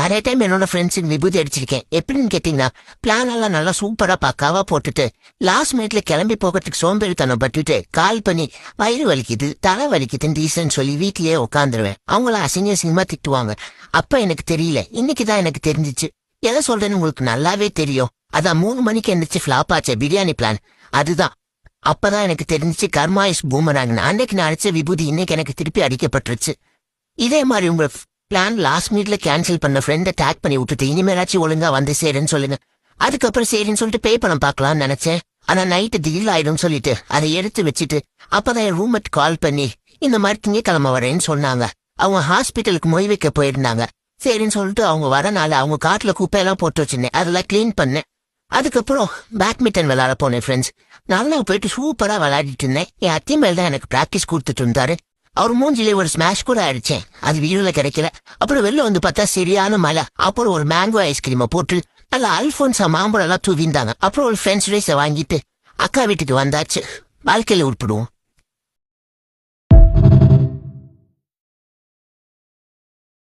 நிறைய டைம் என்னோட ஃப்ரெண்ட்ஸுக்கு விபூதி அடிச்சிருக்கேன். எப்படின்னு கேட்டீங்கன்னா, பிளான் எல்லாம் நல்லா சூப்பரா பக்காவா போட்டுட்டு லாஸ்ட் மினிட்ல கிளம்பி போகிறதுக்கு சோம்பேறித்தனம் பட்டுட்டு கால் பண்ணி வயிறு வலிக்குது தலை வலிக்குதுன்னு ரீசன் சொல்லி வீட்லயே உட்காந்துருவேன். அவங்கள அசிங்கமா திட்டுவாங்க. அப்ப எனக்கு தெரியல, இன்னைக்குதான் எனக்கு தெரிஞ்சிச்சு. எதை சொல்றேன்னு உங்களுக்கு நல்லாவே தெரியும். அதான் 3 மணிக்கு எந்திரிச்சு ஃபிளாப் ஆச்சே பிரியாணி பிளான், அதுதான். அப்பதான் எனக்கு தெரிஞ்சிச்சு கர்மா இஸ் பூமராங்கன்னு. அன்னைக்கு நான் அடிச்ச விபூதி இன்னைக்கு எனக்கு திருப்பி அடிக்கப்பட்டுருச்சு. இதே மாதிரி உங்க பிளான் லாஸ்ட் மினிட்ல கேன்சல் பண்ண ஃப்ரெண்டை டேக் பண்ணி விட்டுட்டு இனிமேலாச்சும் ஒழுங்கா வந்து சேருன்னு சொல்லுங்க. அதுக்கப்புறம் சரின்னு சொல்லிட்டு பே பணம் பார்க்கலாம்னு நினைச்சேன். ஆனா நைட்டு திடீர் ஆயிடும் சொல்லிட்டு அதை எடுத்து வச்சுட்டு அப்பதான் என் ரூம்மேட் கால் பண்ணி இந்த மாதிரி திங்கக்கிழமை வரேன்னு சொன்னாங்க. அவங்க ஹாஸ்பிட்டலுக்கு மொய் வைக்க போயிருந்தாங்க. சரின்னு சொல்லிட்டு அவங்க வரனால அவங்க காட்டுல குப்பையெல்லாம் போட்டு வச்சிருந்தேன், அதெல்லாம் கிளீன் பண்ணேன். அதுக்கப்புறம் பேட்மிண்டன் விளையாட போனேன் ஃப்ரெண்ட்ஸ். நல்லா போயிட்டு சூப்பரா விளையாடிட்டு இருந்தேன். என் அத்தி மேல் தான் எனக்கு பிராக்டிஸ் கொடுத்துட்டு இருந்தாரு. அவர் மூஞ்சிலே ஒரு ஸ்மாஷ் கூட அடிச்சேன், அது வீடியோல கிடைக்கல. அப்புறம் வெளில வந்து பார்த்தா சரியான மழை. அப்புறம் ஒரு மேங்கோ ஐஸ்கிரீமை போட்டு நல்லா அல்போன்ஸா மாம்பழம் எல்லாம் தூவிந்தாங்க. அப்புறம் ஒரு ஃப்ரெண்ட்ஸ் ரைஸை வாங்கிட்டு அக்கா வீட்டுக்கு வந்தாச்சு. வாழ்க்கையில உட்படுவோம்.